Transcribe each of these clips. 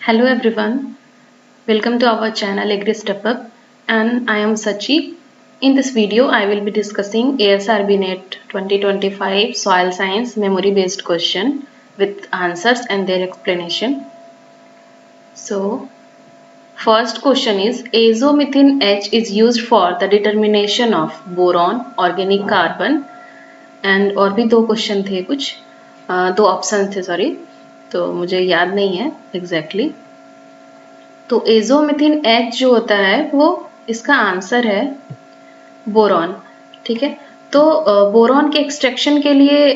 Hello everyone, welcome to our channel Agri Step Up and I am Sachi. In this video I will be discussing ASRB NET 2025 Soil Science Memory Based Question with answers and their explanation. So first question is azomethane H is used for the determination of boron, organic carbon and और भी दो question थे कुछ दो option थे sorry तो मुझे याद नहीं है एग्जैक्टली तो एजोमिथिन H जो होता है वो इसका आंसर है बोरॉन। ठीक है, तो बोरॉन के एक्सट्रैक्शन के लिए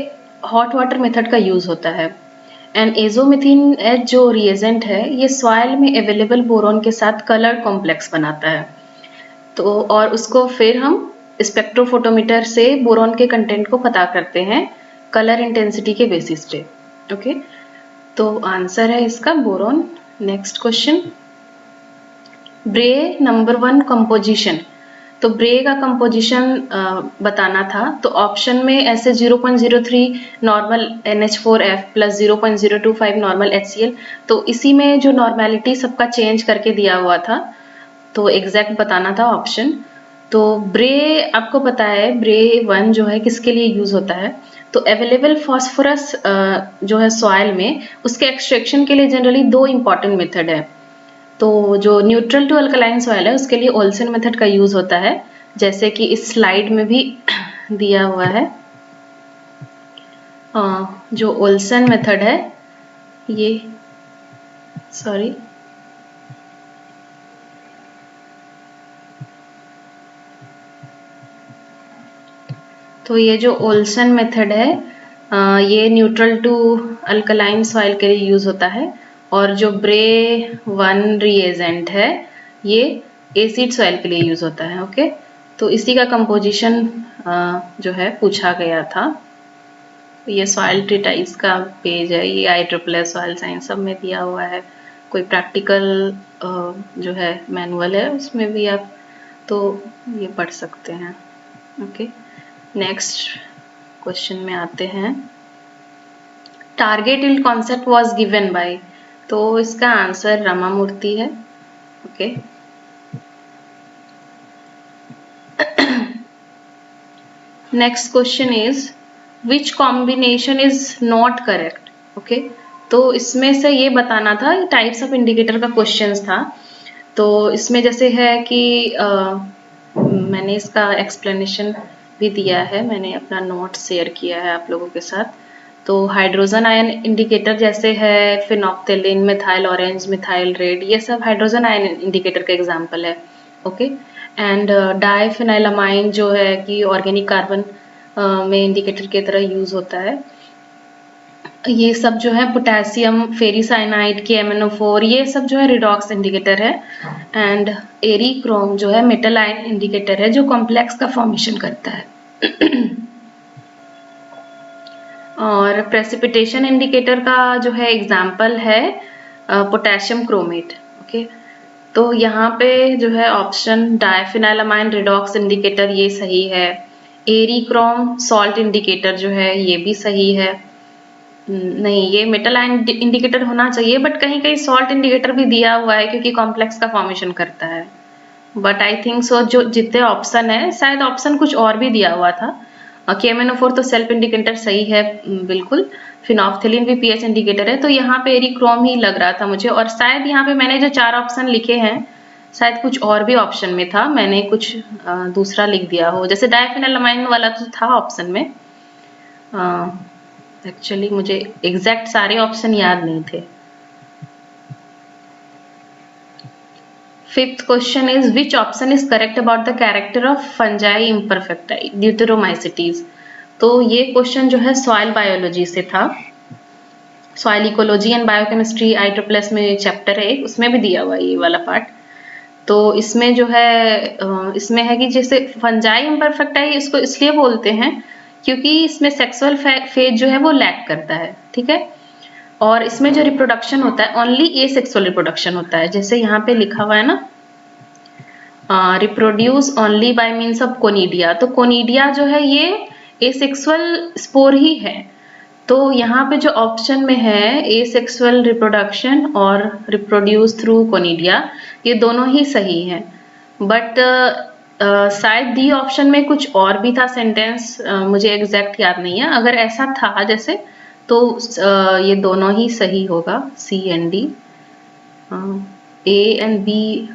हॉट वाटर मेथड का यूज होता है एंड एजोमिथिन H जो रिएजेंट है ये सॉइल में अवेलेबल बोरॉन के साथ कलर्ड कॉम्प्लेक्स बनाता है। तो और उसको फिर हम स्पेक्ट्रोफोटोमीटर से बोरॉन के कंटेंट को पता करते हैं कलर इंटेंसिटी के बेसिस पे। ओके, तो आंसर है इसका बोरॉन। नेक्स्ट क्वेश्चन, ब्रे नंबर 1 कंपोजिशन। तो ब्रे का कंपोजिशन बताना था तो ऑप्शन में ऐसे 0.03 normal NH4F plus 0.025 normal HCl, तो इसी में जो नॉर्मेलिटी सबका चेंज करके दिया हुआ था तो एग्जैक्ट बताना था ऑप्शन। तो ब्रे आपको पता है ब्रे 1 जो है किसके लिए यूज होता है, तो अवेलेबल फॉस्फोरस जो है सॉइल में उसके एक्सट्रैक्शन के लिए जनरली दो इंपॉर्टेंट मेथड है। तो जो न्यूट्रल टू अल्कलाइन सॉइल है उसके लिए ओल्सन मेथड का यूज होता है, जैसे कि इस स्लाइड में भी दिया हुआ है। जो ओल्सन मेथड है ये सॉरी तो ये जो ओल्सन मेथड है ये न्यूट्रल टू अल्कलाइन सॉइल के लिए यूज होता है और जो ब्रे 1 रिएजेंट है ये एसिड सॉइल के लिए यूज होता है। ओके, तो इसी का कंपोजिशन जो है पूछा गया था। ये सॉइल ट्रीटाइज का पेज है, ये IEEE सॉइल साइंस सब में दिया हुआ है। कोई प्रैक्टिकल जो है मैनुअल है उसमें भी आप तो ये पढ़ सकते हैं। ओके, नेक्स्ट क्वेश्चन में आते हैं, target yield concept was given by. तो इसका आंसर रामामूर्ति है। Okay, next question is which combination is not correct. Okay, तो इसमें से ये बताना था, टाइप्स ऑफ इंडिकेटर का क्वेश्चन था। तो इसमें जैसे है कि मैंने इसका एक्सप्लेनेशन भी दिया है, मैंने अपना नोट शेयर किया है आप लोगों के साथ। तो हाइड्रोजन आयन इंडिकेटर जैसे है फिनोक्टेलिन, मिथाइल ऑरेंज, मिथाइल रेड, ये सब हाइड्रोजन आयन इंडिकेटर का एग्जांपल है। ओके, एंड डाइफिनाइलामाइन जो है कि ऑर्गेनिक कार्बन में इंडिकेटर की तरह यूज होता है। ये सब जो है पोटेशियम, फेरिसाइनाइड, KMnO4, ये सब जो है रिडॉक्स इंडिकेटर है। एंड एरिक्रोम जो है मेटल आयन इंडिकेटर है जो कॉम्प्लेक्स का फॉर्मेशन करता है। और प्रेसिपिटेशन इंडिकेटर का जो है एग्जाम्पल है पोटेशियम क्रोमेट। ओके, तो यहाँ पे जो है ऑप्शन डाइफिनाइलामाइन रिडॉक्स इंडिकेटर ये सही है। एरिक्रोम सॉल्ट इंडिकेटर जो है ये भी सही है। नहीं, ये मेटल आयन इंडिकेटर होना चाहिए बट कहीं कहीं सॉल्ट इंडिकेटर भी दिया हुआ है क्योंकि कॉम्प्लेक्स का फॉर्मेशन करता है। बट आई थिंक सो जो जितने ऑप्शन है शायद ऑप्शन कुछ और भी दिया हुआ था। KMnO4 तो सेल्फ इंडिकेटर सही है बिल्कुल। फिनोक्थिलीन भी pH इंडिकेटर है, तो यहाँ पे एरिक्रोम ही लग रहा था मुझे। और शायद यहाँ पे मैंने जो 4 ऑप्शन लिखे हैं शायद कुछ और भी ऑप्शन में था, मैंने कुछ दूसरा लिख दिया हो, जैसे डाइफिनाइलामाइन वाला तो था ऑप्शन में। एक्चुअली मुझे एग्जैक्ट सारे ऑप्शन याद नहीं थे। Fifth question is which option is correct about the character of fungi imperfecti deuteromycetes। तो ये क्वेश्चन जो है सॉइल बायोलॉजी से था, soil ecology and biochemistry IEEE में चैप्टर है उसमें भी दिया हुआ है ये वाला पार्ट। तो इसमें जो है इसमें है कि जैसे फंजाई इम्परफेक्टाई इसको इसलिए बोलते हैं क्योंकि इसमें सेक्सुअल फेज जो है वो लैक करता है। ठीक है, और इसमें जो रिप्रोडक्शन होता है ओनली एसेक्सुअल रिप्रोडक्शन होता है, जैसे यहाँ पे लिखा हुआ है ना reproduce only by means of conidia. तो कोनिडिया जो है ये एसेक्सुअल स्पोर ही है, तो यहाँ पे जो ऑप्शन में है एसेक्सुअल रिप्रोडक्शन और रिप्रोड्यूस थ्रू कोनिडिया, ये दोनों ही सही हैं। बट शायद डी ऑप्शन में कुछ और भी था सेंटेंस, मुझे एग्जैक्ट याद नहीं है। अगर ऐसा था जैसे तो ये दोनों ही सही होगा, C and D. A and B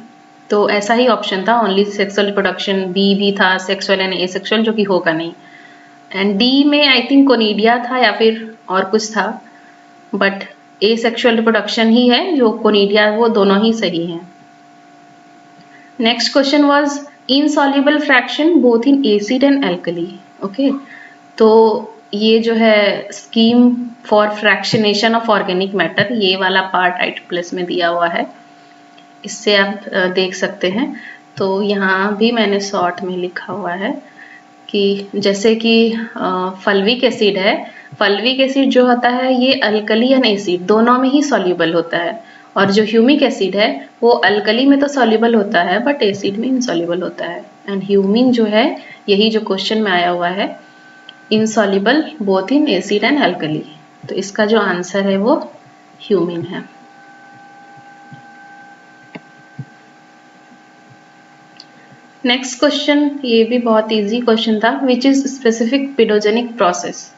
तो ऐसा ही ऑप्शन था, ओनली सेक्सुअल रिप्रोडक्शन। बी भी था सेक्सुअल एंड एसेक्सुअल, जो कि होगा नहीं। एंड डी में आई थिंक कोनिडिया था या फिर और कुछ था, बट एसेक्सुअल रिप्रोडक्शन ही है, जो कोनिडिया वो दोनों ही सही हैं। Next question was insoluble fraction both in acid and alkali. Okay, तो ये जो है scheme for fractionation of organic matter, ये वाला पार्ट IIII में दिया हुआ है, इससे आप देख सकते हैं। तो यहाँ भी मैंने शॉर्ट में लिखा हुआ है कि जैसे कि फल्विक एसिड है, फल्विक एसिड जो होता है ये अल्कली एंड एसिड दोनों में ही सॉल्युबल होता है, और जो ह्यूमिक एसिड है वो अल्कली में तो सॉल्युबल होता है बट एसिड में इनसॉल्युबल होता है। एंड ह्यूमिन जो है, यही जो क्वेश्चन में आया हुआ है, insoluble both in acid and alkali, तो इसका जो आंसर है वो ह्यूमिन है। नेक्स्ट क्वेश्चन, ये भी बहुत इजी क्वेश्चन था, which is specific pedogenic process.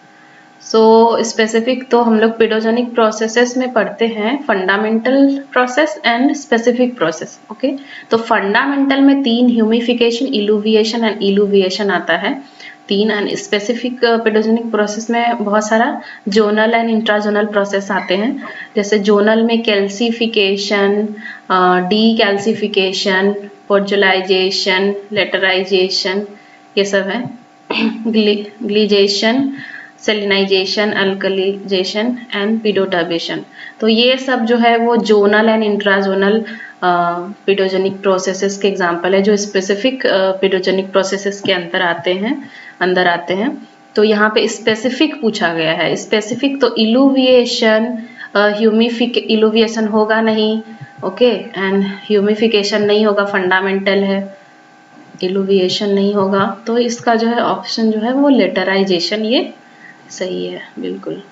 So specific तो हम लोग पेडोजेनिक प्रोसेसेस में पढ़ते हैं fundamental process and specific process. Okay, तो फंडामेंटल में 3 ह्यूमिफिकेशन, इलुविएशन एंड इलुविएशन आता है, 3। एंड स्पेसिफिक पेडोजेनिक प्रोसेस में बहुत सारा जोनल एंड इंट्राजोनल प्रोसेस आते हैं। जैसे जोनल में कैल्सिफिकेशन, डी कैल्सिफिकेशन, पोर्जुलाइजेशन, लेटराइजेशन, ये सब है। ग्लीजेशन, सेलिनाइजेशन, अल्कलीजेशन एंड पीडोटर्बेशन, तो ये सब जो है वो जोनल एंड इंट्राजोनल पेडोजेनिक प्रोसेसेस के एग्जांपल है, जो स्पेसिफिक पेडोजेनिक प्रोसेसेस के अंदर आते हैं। तो यहाँ पे स्पेसिफिक पूछा गया है। स्पेसिफिक तो इलुविएशन, इलुविएशन होगा नहीं, ओके, एंड ह्यूमिफिकेशन नहीं होगा, फंडामेंटल है, इलुविएशन नहीं होगा, तो इसका जो है ऑप्शन जो है वो लेटराइजेशन, ये सही है बिल्कुल।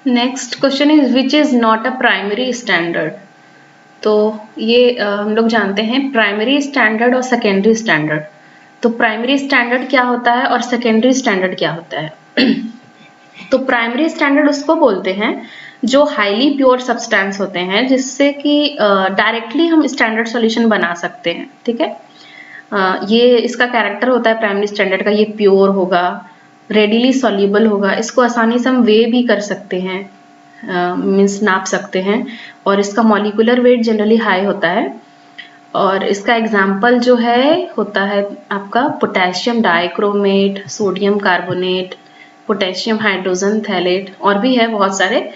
Next question is which is not a primary standard. तो ये हम लोग जानते हैं प्राइमरी स्टैंडर्ड और सेकेंडरी स्टैंडर्ड। तो प्राइमरी स्टैंडर्ड क्या होता है और सेकेंडरी स्टैंडर्ड क्या होता है? तो प्राइमरी स्टैंडर्ड उसको बोलते हैं जो हाईली प्योर सब्सटेंस होते हैं, जिससे कि डायरेक्टली हम स्टैंडर्ड सॉल्यूशन बना सकते हैं। ठीक है, ये इसका कैरेक्टर होता है प्राइमरी स्टैंडर्ड का, ये प्योर होगा, रेडिली सॉल्युबल होगा, इसको आसानी से हम वे भी कर सकते हैं, मीन्स नाप सकते हैं, और इसका मॉलिक्यूलर वेट जनरली हाई होता है। और इसका एग्जाम्पल जो है होता है आपका potassium dichromate, sodium carbonate, potassium hydrogen phthalate, और भी है बहुत सारे।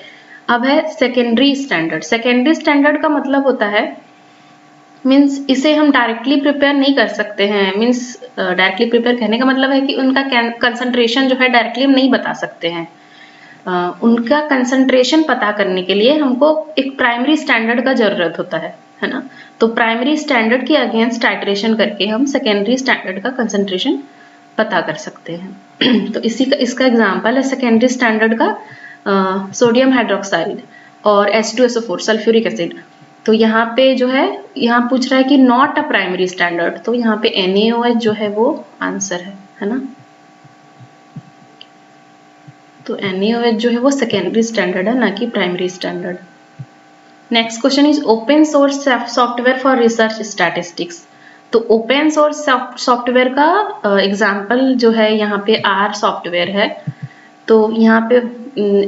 अब है सेकेंडरी स्टैंडर्ड। सेकेंडरी स्टैंडर्ड का मतलब होता है, मीन्स इसे हम डायरेक्टली प्रिपेयर नहीं कर सकते हैं। मीन्स डायरेक्टली प्रिपेयर कहने का मतलब है कि उनका कंसंट्रेशन जो है डायरेक्टली हम नहीं बता सकते हैं। उनका कंसंट्रेशन पता करने के लिए हमको एक प्राइमरी स्टैंडर्ड का जरूरत होता है ना। तो प्राइमरी स्टैंडर्ड के अगेंस्ट टाइट्रेशन करके हम सेकेंडरी स्टैंडर्ड का कंसंट्रेशन पता कर सकते हैं। तो इसका एग्जाम्पल है सेकेंडरी स्टैंडर्ड का सोडियम हाइड्रोक्साइड और H2SO4 सल्फ्यूरिक एसिड। तो यहाँ पे जो है, यहाँ पूछ रहा है कि नॉट अ प्राइमरी स्टैंडर्ड, तो यहाँ पे NaOH जो है वो आंसर है ना। तो NaOH जो है वो सेकेंडरी स्टैंडर्ड है, ना कि primary standard. Next question is open source software for research statistics. तो ओपन सोर्स सॉफ्टवेयर का एग्जाम्पल जो है यहाँ पे R सॉफ्टवेयर है। तो यहाँ पे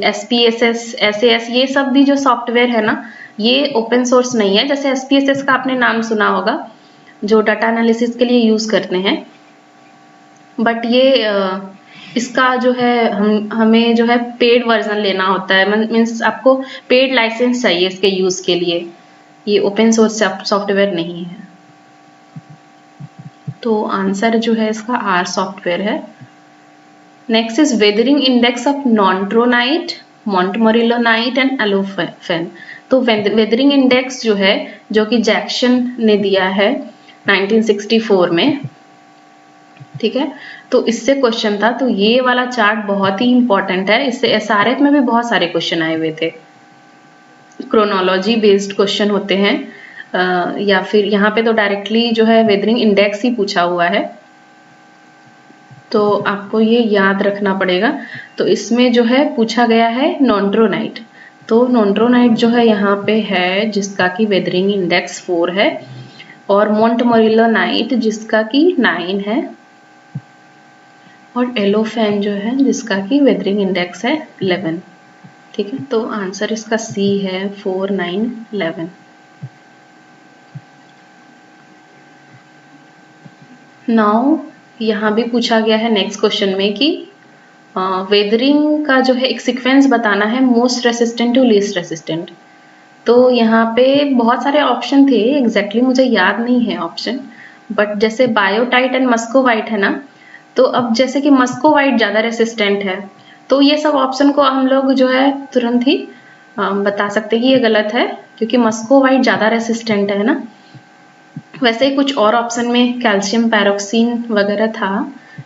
SPSS, SAS, ये सब भी जो सॉफ्टवेयर है ना, ये ओपन सोर्स नहीं है। जैसे SPSS का आपने नाम सुना होगा, जो डाटा एनालिसिस के लिए यूज करते हैं, बट ये इसका जो है हमें जो है पेड वर्जन लेना होता है, मीन्स आपको पेड लाइसेंस चाहिए इसके यूज के लिए। ये ओपन सोर्स सॉफ्टवेयर नहीं है। तो आंसर जो है इसका R सॉफ्टवेयर है। Next is weathering index of nontronite, montmorillonite and allophane. तो वेदरिंग इंडेक्स जो है, जो कि जैक्सन ने दिया है 1964 में, ठीक है, तो इससे क्वेश्चन था। तो ये वाला चार्ट बहुत ही इंपॉर्टेंट है, इससे एसआरएफ में भी बहुत सारे क्वेश्चन आए हुए थे। क्रोनोलॉजी बेस्ड क्वेश्चन होते हैं, या फिर यहाँ पे तो डायरेक्टली जो है वेदरिंग इंडेक्स ही पूछा हुआ है, तो आपको ये याद रखना पड़ेगा। तो इसमें जो है पूछा गया है नॉन्ड्रोनाइट। तो नॉन्ड्रोनाइट जो है यहाँ पे है जिसका कि वेदरिंग इंडेक्स 4 है, और मोंटमोरिलोनाइट जिसका कि 9 है, और एलोफेन जो है जिसका कि वेदरिंग इंडेक्स है 11। ठीक है, तो आंसर इसका सी है 4, 9, 11। नाउ यहाँ भी पूछा गया है नेक्स्ट क्वेश्चन में कि वेदरिंग का जो है एक सीक्वेंस बताना है, most resistant to least resistant. तो यहाँ पे बहुत सारे ऑप्शन थे, एग्जैक्टली मुझे याद नहीं है ऑप्शन, बट जैसे बायोटाइट एंड मस्कोवाइट है ना, तो अब जैसे कि मस्कोवाइट ज़्यादा रेसिस्टेंट है, तो ये सब ऑप्शन को हम लोग जो है तुरंत ही बता सकते हैं कि ये गलत है, क्योंकि मस्कोवाइट ज़्यादा रेसिस्टेंट है ना। वैसे ही कुछ और ऑप्शन में कैल्शियम पैरोक्सिन वगैरह था,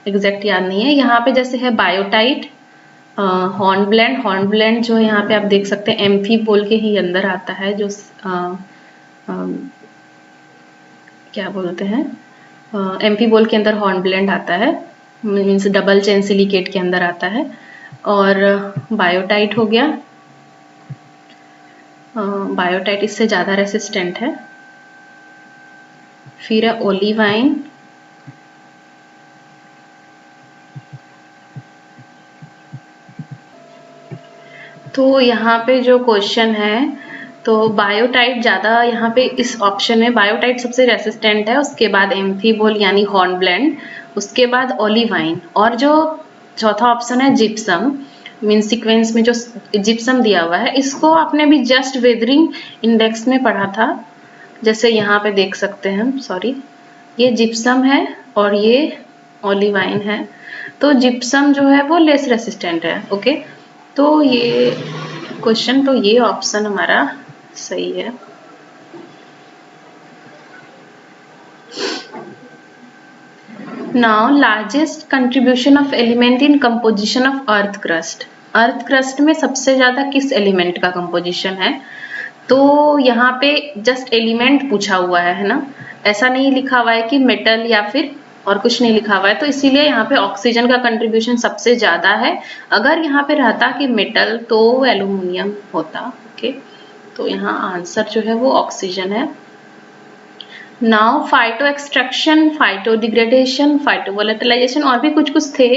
एग्जैक्ट याद नहीं है। यहाँ पे जैसे है बायोटाइट, हॉर्नब्लेंड जो है यहाँ पे आप देख सकते हैं एम्फी बोल के ही अंदर आता है, जो क्या बोलते हैं, एम्फी बोल के अंदर हॉर्नब्लेंड आता है, मीन्स डबल चेन सिलिकेट के अंदर आता है। और बायोटाइट हो गया, बायोटाइट इससे ज़्यादा रेसिस्टेंट है। फिर है ओलिवाइन, तो यहाँ पे जो क्वेश्चन है, तो बायोटाइट ज़्यादा यहाँ पे इस ऑप्शन में बायोटाइट सबसे रेसिस्टेंट है, उसके बाद एम्फीबोल यानी हॉर्नब्लेंड, उसके बाद ओलिवाइन, और जो चौथा ऑप्शन है जिप्सम, मीन सीक्वेंस में जो जिप्सम दिया हुआ है, इसको आपने भी जस्ट वेदरिंग इंडेक्स में पढ़ा था। जैसे यहाँ पे देख सकते हैं हम, सॉरी, ये जिप्सम है और ये ओलिवाइन है, तो जिप्सम जो है वो लेस रेसिस्टेंट है। ओके, तो ये क्वेश्चन, तो ये ऑप्शन हमारा सही है। Now largest contribution of element in composition of earth crust. Earth crust में सबसे ज्यादा किस एलिमेंट का कंपोजिशन है? तो यहाँ पे जस्ट एलिमेंट पूछा हुआ है ना, ऐसा नहीं लिखा हुआ है कि मेटल या फिर और कुछ नहीं लिखा हुआ है, तो इसीलिए यहाँ पे ऑक्सीजन का कंट्रीब्यूशन सबसे ज्यादा है। अगर यहाँ पे रहता कि मेटल तो एल्यूमिनियम होता। ओके, तो यहाँ आंसर जो है वो ऑक्सीजन है। Now phyto extraction, phyto degradation, phyto volatilisation, और भी कुछ कुछ थे,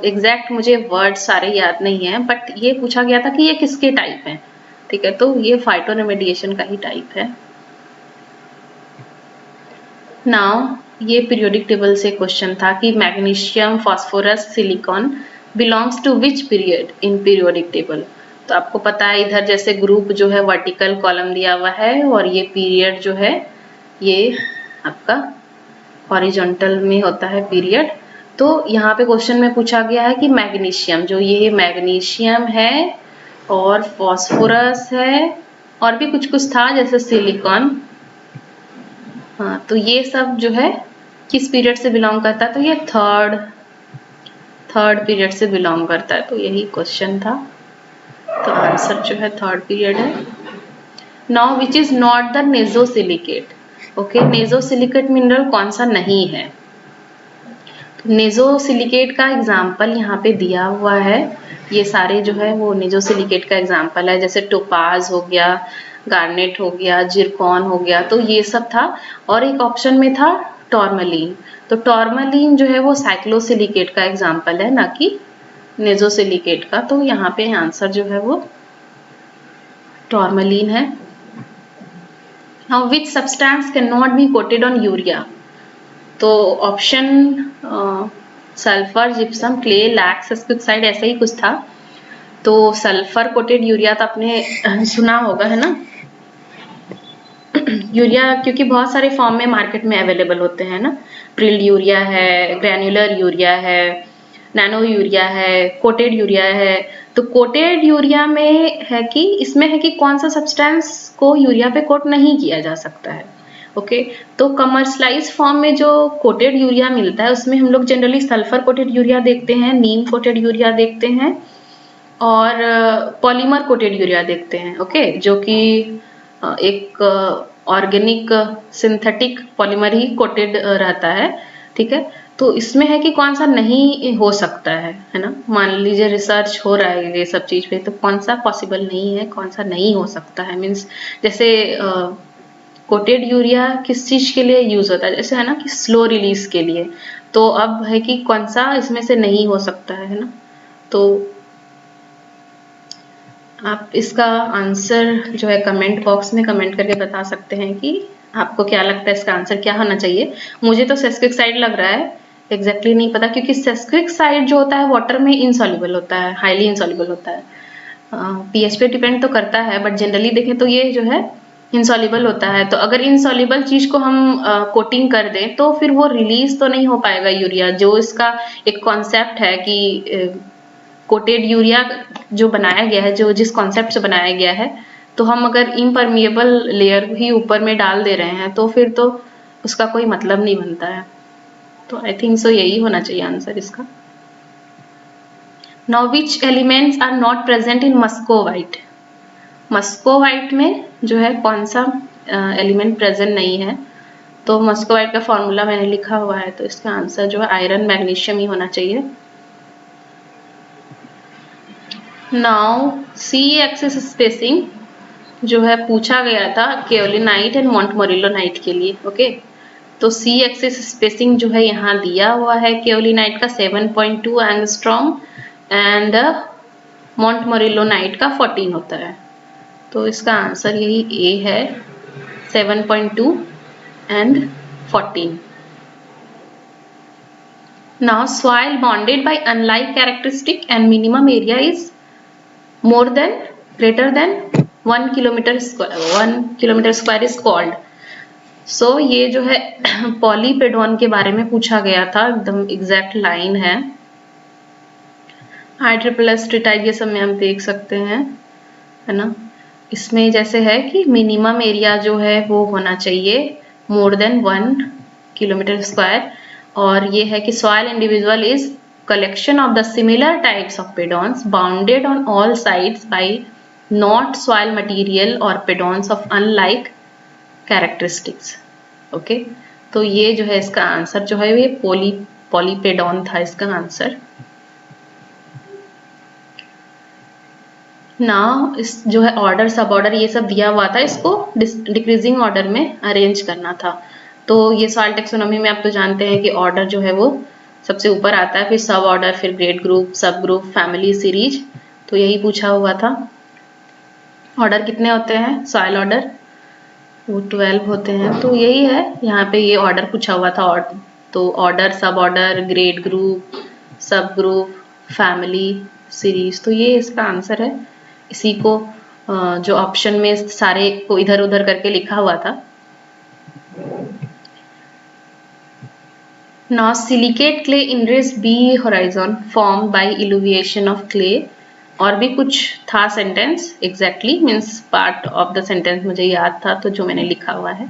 एग्जैक्ट मुझे वर्ड सारे याद नहीं है, बट ये पूछा गया था कि ये किसके टाइप है। ठीक है, तो ये फाइटो रेमेडिएशन का ही टाइप है। नाउ ये पीरियोडिक टेबल से क्वेश्चन था कि magnesium, phosphorus, silicon belongs to which period in periodic table. तो आपको पता है इधर जैसे ग्रुप जो है वर्टिकल कॉलम दिया हुआ है, और ये पीरियड जो है ये आपका हॉरिजॉन्टल में होता है पीरियड। तो यहाँ पे क्वेश्चन में पूछा गया है कि मैग्नीशियम, जो ये मैग्नीशियम है और फास्फोरस है और भी कुछ कुछ था जैसे सिलिकॉन, हाँ, तो ये सब जो है किस पीरियड से बिलोंग करता है? तो ये थर्ड पीरियड से बिलोंग करता है, तो यही क्वेश्चन था। तो आंसर जो है थर्ड पीरियड है। Now which is not the nesosilicate. Okay, nesosilicate mineral कौन सा नहीं है? तो नेजोसिलिकेट का एग्जाम्पल यहाँ पे दिया हुआ है, ये सारे जो है वो नेजोसिलिकेट का एग्जाम्पल है, जैसे टोपाज हो गया, गार्नेट हो गया, जिरकॉन हो गया, तो ये सब था। और एक ऑप्शन में था टॉर्मलिन, तो टॉर्मलिन जो है वो साइक्लोसिलिकेट का एग्जाम्पल है, ना कि नेजोसिलिकेट का। तो यहाँ पे आंसर जो है वो टॉर्मलिन है। Now which substance cannot be coated on urea? तो option sulphur, gypsum, clay, lacs, एस्पेक्साइड, ऐसा ही कुछ था। तो सल्फर कोटेड यूरिया तो आपने सुना होगा, है ना। यूरिया क्योंकि बहुत सारे फॉर्म में मार्केट में अवेलेबल होते हैं ना, प्रिल्ड यूरिया है, ग्रैन्युलर यूरिया है, नैनो यूरिया है, कोटेड यूरिया है। तो कोटेड यूरिया में है कि इसमें है कि कौन सा सब्सटेंस को यूरिया पे कोट नहीं किया जा सकता है, ओके। तो कमर्शलाइज फॉर्म में जो कोटेड यूरिया मिलता है उसमें हम लोग जनरली सल्फर कोटेड यूरिया देखते हैं, नीम कोटेड यूरिया देखते हैं और पॉलीमर कोटेड यूरिया देखते हैं। ओके, जो कि एक ऑर्गेनिक सिंथेटिक पॉलीमर ही कोटेड रहता है। ठीक है, तो इसमें है कि कौन सा नहीं हो सकता है ना। मान लीजिए रिसर्च हो रहा है ये सब चीज पे, तो कौन सा पॉसिबल नहीं है, कौन सा नहीं हो सकता है। मीन्स जैसे कोटेड यूरिया किस चीज के लिए यूज होता है, जैसे है ना कि स्लो रिलीज के लिए। तो अब है कि कौन सा इसमें से नहीं हो सकता है ना। तो आप इसका आंसर जो है कमेंट बॉक्स में कमेंट करके बता सकते हैं कि आपको क्या लगता है इसका आंसर क्या होना चाहिए। मुझे तो सेस्क्विक साइड लग रहा है, एग्जैक्टली नहीं पता, क्योंकि सेस्क्विक साइड जो होता है वाटर में इनसॉल्युबल होता है, हाईली इनसॉल्युबल होता है। पीएच पे डिपेंड तो करता है, बट जनरली देखें तो ये जो है इनसॉल्युबल होता है। तो अगर इनसॉल्युबल चीज को हम कोटिंग कर दें तो फिर वो रिलीज तो नहीं हो पाएगा यूरिया। जो इसका एक कॉन्सेप्ट है कि कोटेड यूरिया जो बनाया गया है, जो जिस कॉन्सेप्ट से बनाया गया है, तो हम अगर इम्परमिएबल लेयर ही ऊपर में डाल दे रहे हैं तो फिर तो उसका कोई मतलब नहीं बनता है। तो आई थिंक सो यही होना चाहिए आंसर इसका। Now which elements are not present in muscovite. Muscovite में जो है कौन सा एलिमेंट प्रेजेंट नहीं है। तो मस्कोवाइट का फॉर्मूला मैंने लिखा हुआ है, तो इसका आंसर जो है आयरन मैग्नीशियम ही होना चाहिए। नाउ सी एक्सिस स्पेसिंग जो है पूछा गया था केओलिनाइट एंड मोंटमोरिलोनाइट के लिए। ओके, तो सी एक्सिस स्पेसिंग जो है यहाँ दिया हुआ है केओलिनाइट का 7.2 एंगस्ट्रॉम एंड मोंटमोरिलोनाइट का 14 होता है। तो इसका आंसर यही ए है, 7.2 and 14। Now soil bonded by unlike characteristic and minimum area is more than greater than 1 kilometer square is called. So ये जो है पॉलीपेडॉन के बारे में पूछा गया था, एकदम एग्जैक्ट लाइन है। IEEE ट्रिटाइप ये सब में हम देख सकते हैं, है ना। इसमें जैसे है कि मिनिमम एरिया जो है वो होना चाहिए मोर देन 1 किलोमीटर स्क्वायर, और ये है कि soil individual is collection of the similar types of pedons bounded on all sides by not soil material or pedons of unlike characteristics. Okay, तो ये जो है इसका आंसर जो है ये पॉलीपेडॉन था इसका आंसर। नाउ इस जो है ऑर्डर सब ऑर्डर ये सब दिया हुआ था, इसको डिक्रीजिंग ऑर्डर में अरेंज करना था। तो ये सॉइल टेक्सोनॉमी में आप तो जानते हैं कि ऑर्डर जो है वो सबसे ऊपर आता है, फिर सब ऑर्डर, फिर ग्रेड ग्रुप, सब ग्रुप, फैमिली, सीरीज। तो यही पूछा हुआ था। ऑर्डर कितने होते हैं सॉइल ऑर्डर, वो 12 होते हैं। तो यही है, यहाँ पे ये ऑर्डर पूछा हुआ था। तो ऑर्डर, सब ऑर्डर, ग्रेड ग्रुप, सब ग्रुप, फैमिली, सीरीज, तो ये इसका आंसर है। इसी को जो ऑप्शन में सारे को इधर उधर करके लिखा हुआ था। Now silicate clay inres B horizon formed by eluviation of clay, और भी कुछ था sentence, exactly means part of the sentence मुझे याद था तो जो मैंने लिखा हुआ है।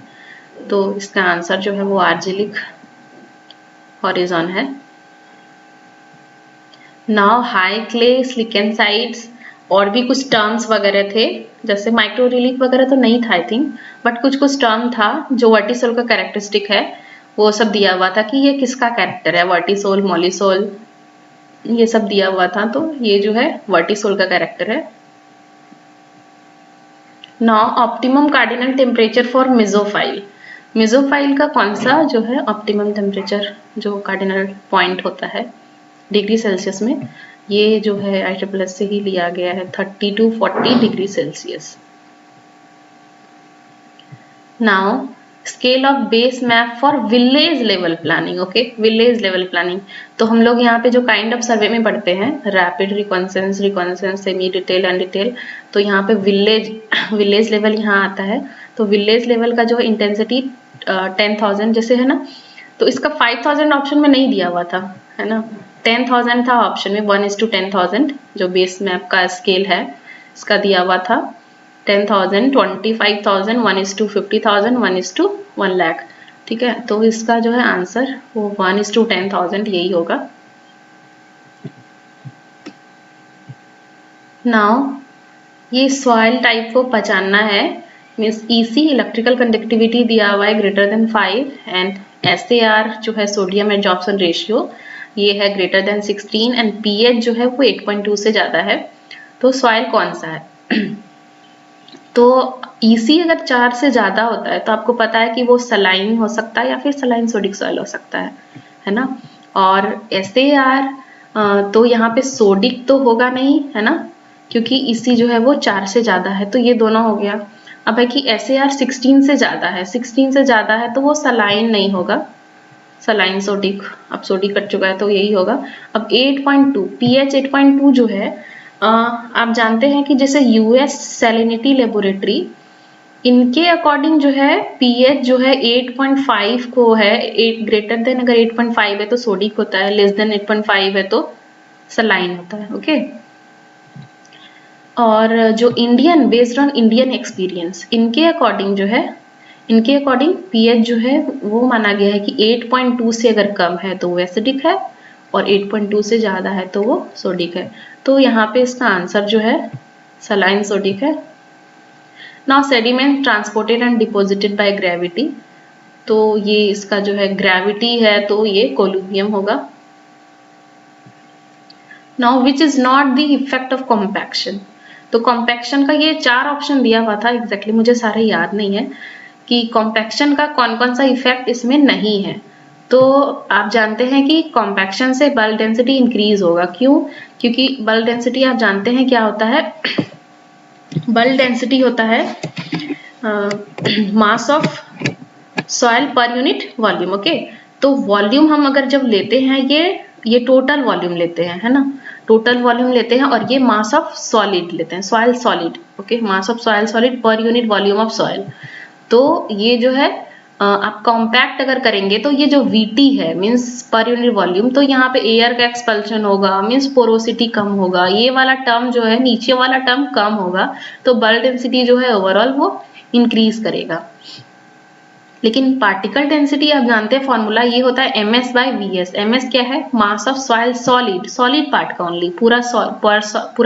तो इसका आंसर जो है वो आर्जिलिक हॉरिजॉन है। नाउ हाई क्ले स्लिकेनसाइड्स, और भी कुछ टर्म्स वगैरह थे, जैसे माइक्रो रिलीफ वगैरह तो नहीं था आई थिंक, बट कुछ कुछ टर्म था जो वर्टिसोल का कैरेक्टरिस्टिक है, वो सब दिया हुआ था कि ये किसका कैरेक्टर है, वर्टिसोल, मॉलिसोल, ये सब दिया हुआ था। तो ये जो है वर्टिसोल का कैरेक्टर है। Now optimum cardinal temperature for mesophyll. Mesophyll का कौन सा जो है ऑप्टिमम टेम्परेचर, जो कार्डिनल पॉइंट होता है डिग्री सेल्सियस में, ये जो है IEEE से ही लिया गया है, 30 to 40 degree Celsius. Now scale of base map for village level planning. Okay, village level planning, तो हम लोग यहाँ पे जो काइंड ऑफ सर्वे में पढ़ते हैं, rapid, reconnaissance, semi detail and detail, तो यहाँ पे विलेज लेवल यहाँ आता है। तो विलेज लेवल का जो इंटेंसिटी 10,000 जैसे है ना, तो इसका 5,000 ऑप्शन में नहीं दिया हुआ था, है ना, 10,000 था ऑप्शन में, 1:10,000 जो बेस मैप का स्केल है इसका दिया हुआ था। 10,000, 25,000, 1:50,000, 1:1 लाख। ठीक है, तो इसका जो है आंसर वो 1:10,000 यही होगा। नाउ ये सॉइल टाइप को पहचानना है। मीन्स EC इलेक्ट्रिकल कंडक्टिविटी दिया हुआ है ग्रेटर देन 5 एंड SAR जो है सोडियम एडजॉर्प्शन रेशियो ये है ग्रेटर देन 16 एंड pH जो है वो 8.2 से ज़्यादा है। तो सॉइल कौन सा है? तो EC अगर 4 से ज़्यादा होता है तो आपको पता है कि वो सलाइन हो सकता है या फिर सलाइन सोडिक सॉइल हो सकता है ना। और SAR तो यहाँ पे सोडिक तो होगा नहीं, है ना, क्योंकि EC जो है वो 4 से ज़्यादा है, तो ये दोनों हो गया। अब है कि SAR 16 से ज़्यादा है, 16 से ज़्यादा है तो वो सलाइन नहीं होगा, सलाइन सोडिक, अब सोडिक कट चुका है तो यही होगा। अब 8.2 pH 8.2 जो है आप जानते हैं कि जैसे US सैलिनिटी लेबोरेटरी इनके अकॉर्डिंग जो है pH जो है 8.5 को है, 8 ग्रेटर देन अगर 8.5 है तो सोडिक होता है, लेस देन 8.5 है तो सलाइन होता है। ओके, और जो Indian based on Indian experience इनके अकॉर्डिंग जो है, इनके अकॉर्डिंग pH जो है वो माना गया है कि 8.2 से अगर कम है तो वो एसिडिक है और 8.2 से ज़्यादा है तो वो सोडिक है। तो यहाँ पे इसका आंसर जो है सलाइन सोडिक है। Now sediment transported and deposited by gravity, तो ये इसका जो है ग्रेविटी है तो ये कोलुवियम होगा। Now which is not the effect of compaction, तो कॉम्पैक्शन का ये 4 ऑप्शन दिया हुआ था, एग्जैक्टली मुझे सारे याद नहीं है कि कॉम्पैक्शन का कौन कौन सा इफेक्ट इसमें नहीं है। तो आप जानते हैं कि कॉम्पैक्शन से बल्क डेंसिटी इंक्रीज होगा। क्यों? क्योंकि बल्क डेंसिटी आप जानते हैं क्या होता है, बल्क डेंसिटी होता है mass of soil per unit volume. Okay, तो वॉल्यूम हम अगर जब लेते हैं ये टोटल वॉल्यूम लेते हैं, है ना, टोटल वॉल्यूम लेते हैं और ये मास ऑफ सॉलिड लेते हैं, soil solid. Okay, mass of soil solid per unit volume of soil. तो ये जो है आप कॉम्पैक्ट अगर करेंगे तो ये जो VT है मीन्स पर यूनिट वॉल्यूम, तो यहाँ पे एयर का एक्सपल्शन होगा, मीन्स पोरोसिटी कम होगा, ये वाला टर्म जो है नीचे वाला टर्म कम होगा, तो बल्क डेंसिटी जो है ओवरऑल वो इंक्रीज करेगा। लेकिन पार्टिकल डेंसिटी आप जानते हैं फॉर्मूला ये होता है MS/VS। MS क्या है? Mass of soil solid, solid part का ओनली, पूरा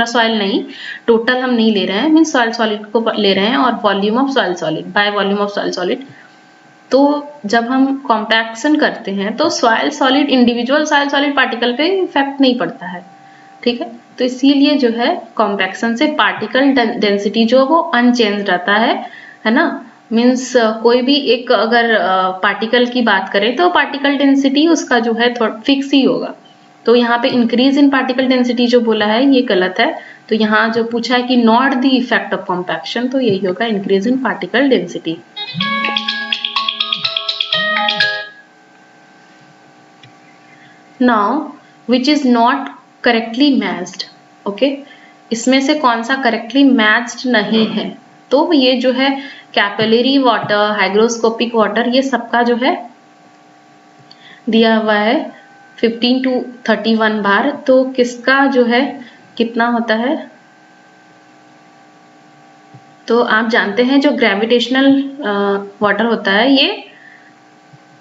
सॉइल नहीं, टोटल हम नहीं ले रहे हैं, मीन्स सॉइल सॉलिड को ले रहे हैं, और volume of soil solid by volume of soil solid. तो जब हम कॉम्पैक्शन करते हैं तो soil solid individual soil solid particle पे इफेक्ट नहीं पड़ता है। ठीक है, तो इसीलिए जो है कॉम्पैक्शन से पार्टिकल डेंसिटी जो वो अनचेंज रहता है ना। मीन्स कोई भी एक अगर पार्टिकल की बात करें तो पार्टिकल डेंसिटी उसका जो है थोड़ा फिक्स ही होगा। तो यहाँ पे इंक्रीज इन पार्टिकल डेंसिटी जो बोला है ये गलत है। तो यहाँ जो पूछा है कि not the effect of compaction, तो यही होगा increase in particle density. Now which is not correctly matched. Okay, इसमें से कौन सा करेक्टली मैच्ड नहीं है? तो ये जो है कैपिलरी वाटर, हाइग्रोस्कोपिक वाटर, ये सबका जो है दिया हुआ है 15 to 31 बार। तो किसका जो है कितना होता है? तो आप जानते हैं जो ग्रेविटेशनल वाटर होता है ये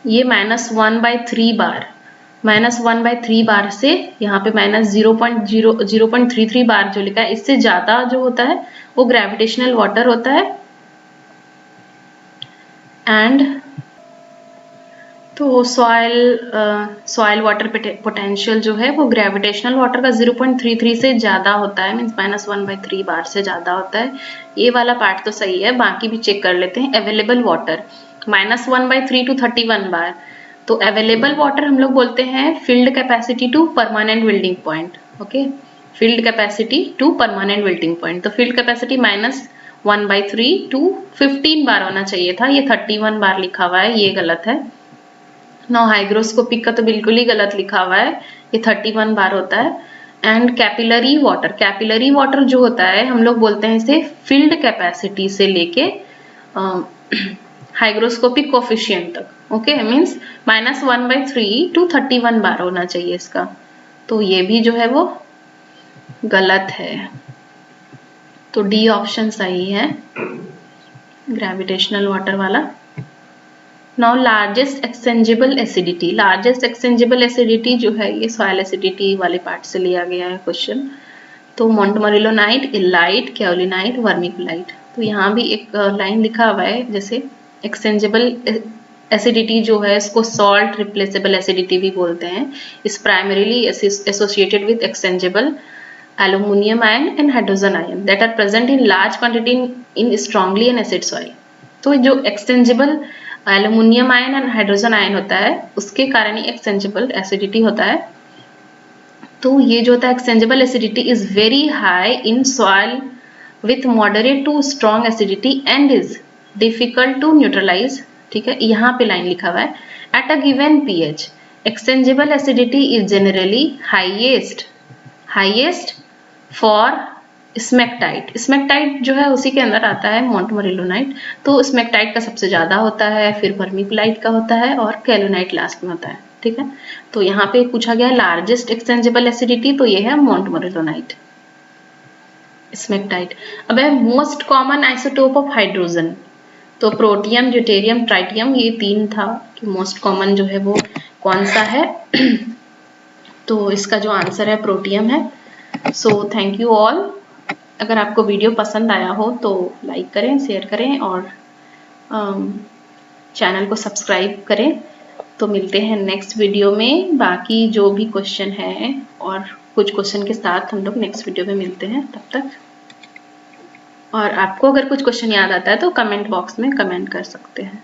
-1/3 बार, -1/3 बार से यहाँ पे -0.33 बार जो लिखा है, इससे ज्यादा जो होता है वो ग्रेविटेशनल वाटर होता है। एंड तो सॉइल वाटर पोटेंशियल जो है वो ग्रेविटेशनल वाटर का 0.33 से ज़्यादा होता है, मीन्स -1/3 बार से ज़्यादा होता है। ये वाला पार्ट तो सही है, बाकी भी चेक कर लेते हैं। अवेलेबल वाटर -1/3 to 31 बार, तो अवेलेबल वाटर हम लोग बोलते हैं field capacity to permanent wilting point. Okay, field capacity to permanent wilting point, तो फील्ड कैपेसिटी -1/3 to 15 बार होना चाहिए था, ये 31 बार लिखा हुआ है, ये गलत है। नो, हाइग्रोस्कोपिक का तो बिल्कुल ही गलत लिखा हुआ है, ये 31 बार होता है। एंड कैपिलरी वाटर जो होता है हम लोग बोलते हैं इसे फील्ड कैपेसिटी से लेके हाइग्रोस्कोपिक कोफिशिएंट तक। ओके, मीन्स -1/3 to 31 बार होना चाहिए इसका, तो ये भी जो है वो गलत है। तो डी ऑप्शन सही है, ग्रेविटेशनल वाटर वाला। Now largest exchangeable acidity, largest exchangeable acidity जो है ये सॉइल एसिडिटी वाले पार्ट से लिया गया है क्वेश्चन। तो मोंटमोरिलोनाइट, इलाइट, कैओलिनाइट, वर्मिकुलाइट। तो यहाँ भी एक लाइन लिखा हुआ है, जैसे एक्सचेंजेबल एसिडिटी जो है इसको सॉल्ट रिप्लेसेबल एसिडिटी भी बोलते हैं, is primarily associated with exchangeable aluminium ion and hydrogen ion that are present in large quantity in strongly and acid soil. तो जो exchangeable aluminium ion and hydrogen ion होता है उसके कारण ही एक्सचेंजेबल एसिडिटी होता है। तो ये जो होता है exchangeable acidity is very high in soil with moderate to strong acidity and is difficult to neutralise. ठीक है, यहाँ पे लाइन लिखा हुआ है, at a given pH exchangeable acidity is generally highest for smectite. Smectite जो है उसी के अंदर आता है मोंटमोरिलोनाइट, तो स्मेक्टाइट का सबसे ज्यादा होता है, फिर वर्मिकुलाइट का होता है और कैलोनाइट लास्ट में होता है। ठीक है, तो यहाँ पे पूछा गया लार्जेस्ट एक्सचेंजेबल एसिडिटी, तो ये है मोंटमोरिलोनाइट, स्मेक्टाइट। अब है most common isotope of hydrogen, तो प्रोटियम, ड्यूटेरियम, ट्राइटियम, ये तीन था कि मोस्ट कॉमन जो है वो कौन सा है। तो इसका जो आंसर है प्रोटियम है। So thank you all. अगर आपको वीडियो पसंद आया हो तो लाइक करें, शेयर करें और चैनल को सब्सक्राइब करें। तो मिलते हैं नेक्स्ट वीडियो में, बाकी जो भी क्वेश्चन है और कुछ क्वेश्चन के साथ हम लोग नेक्स्ट वीडियो में मिलते हैं। तब तक, और आपको अगर कुछ क्वेश्चन याद आता है तो कमेंट बॉक्स में कमेंट कर सकते हैं।